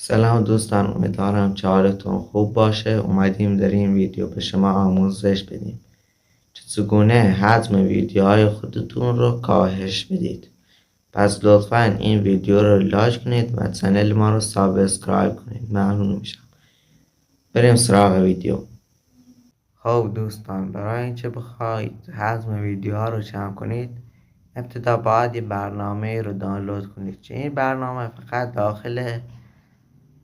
سلام دوستان، امیدوارم که حالتون خوب باشه. اومدیم در این ویدیو به شما آموزش بدیم چگونه حجم ویدیوهای خودتون رو کاهش بدید. پس لطفا این ویدیو رو لایک کنید و کانال ما رو سابسکرایب کنید. ممنون میشم. بریم سراغ ویدیو. خب دوستان، برای اینکه بخواید حجم ویدیوها رو کم کنید، ابتدا باید یه برنامه رو دانلود کنید که این برنامه فقط داخل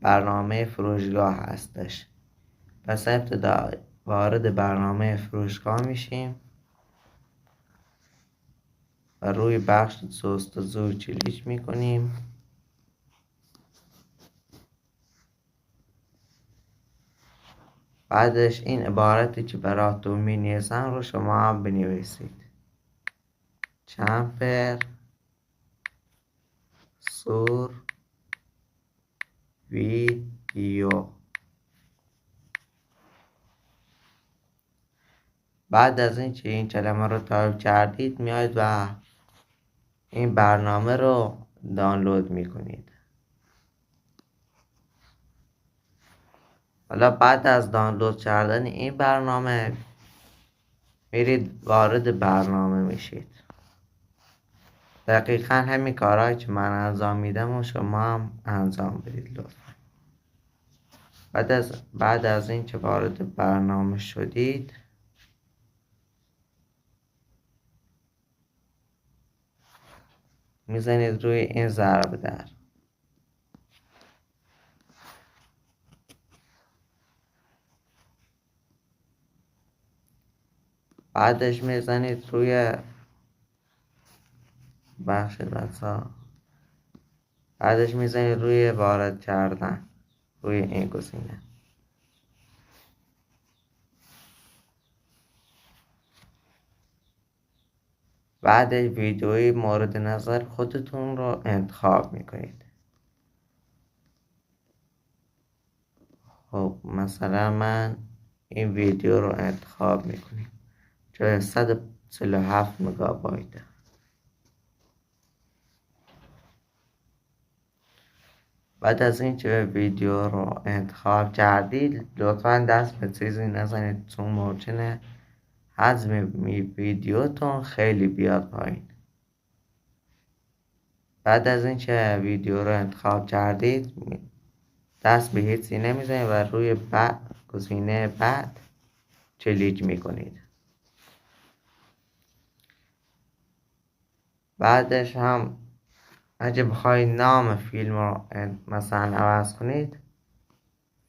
برنامه فروشگاه هستش. پس ابتدا وارد برنامه فروشگاه میشیم و روی بخش جستجو کلیک میکنیم. بعدش این عبارتی که براتون مینویسم رو شما هم بنویسید: کمپر سور ویدیو. بعد از اینکه این کلمه رو تایپ کردید، میاید و این برنامه رو دانلود میکنید. حالا بعد از دانلود کردن این برنامه میرید وارد برنامه میشید. دقیقا همین کارهایی که من انجام میدم و شما هم انجام بدید لطفا. بعد از این که وارد برنامه شدید، میزنید روی این ضرب در. بعدش میزنید روی بخش رسا. بعدش میزنید روی وارد کردن، روی این گزینه. بعدش ویدیوی مورد نظر خودتون رو انتخاب میکنید. خب مثلا من این ویدیو رو انتخاب میکنیم که 147 مگابایت. بعد از اینکه ویدیو رو انتخاب کردید، لطفا دست به چیزی نزنید چون ممکنه حجم ویدیوتون خیلی بیاد پایین. بعد از اینکه ویدیو رو انتخاب کردید، دست به هیچی نمیزنید و روی گزینه بعد کلیک میکنید. بعدش هم اگه بخواید نام فیلم رو مثلا عوض کنید،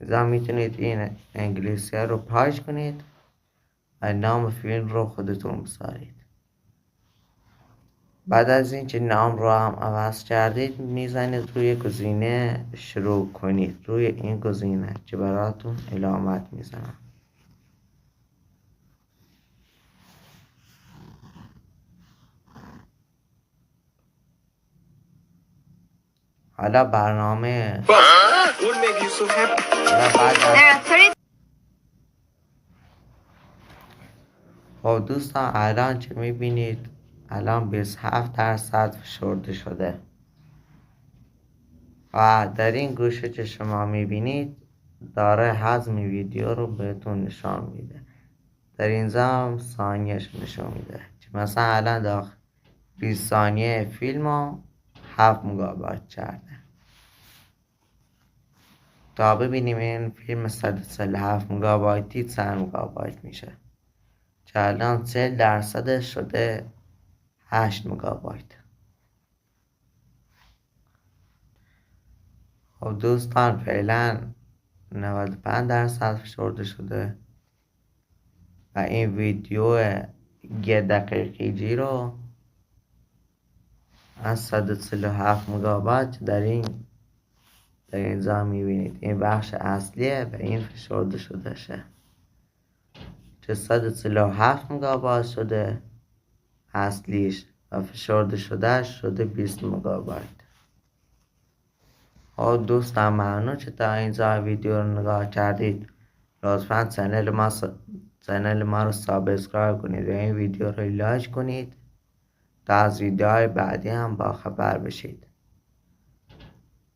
اذا میتونید این انگلیسی رو پاش کنید و نام فیلم رو خودتون بذارید. بعد از اینکه نام رو هم عوض کردید، میزنید روی گزینه شروع کنید. روی این گزینه که براتون علامت میزنم. حالا برنامه خب دوستان، الان که میبینید الان 27% فشرده شده و در این گوشه که شما میبینید داره حجم ویدیو رو بهتون نشان میده. در اینجا هم ثانیهش نشان میده که مثلا الان داخل 20 ثانیه فیلم رو 7 مگابایت کرده. تا ببینیم این فیلم 147 مگابایتی چند مگابایت میشه، که الان 40% شده 8 مگابایت. خب دوستان، فعلا 95% فشرده شده و این ویدیو 1 دقیقگی رو از 147 مگابایت در اینجا میبینید. این بخش اصلیه و این فشرده شده شه که 147 مگابایت شده اصلیش و فشرده شده 20 مگابایت. خب دوستان، ممنون که تا اینجا ویدیو رو نگاه کردید. لطفا کانال ما رو سابسکرایب کنید و این ویدیو رو لایک کنید تا از ویدیوهای بعدی هم با خبر بشید.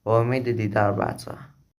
با امید دیدار بچه‌ها.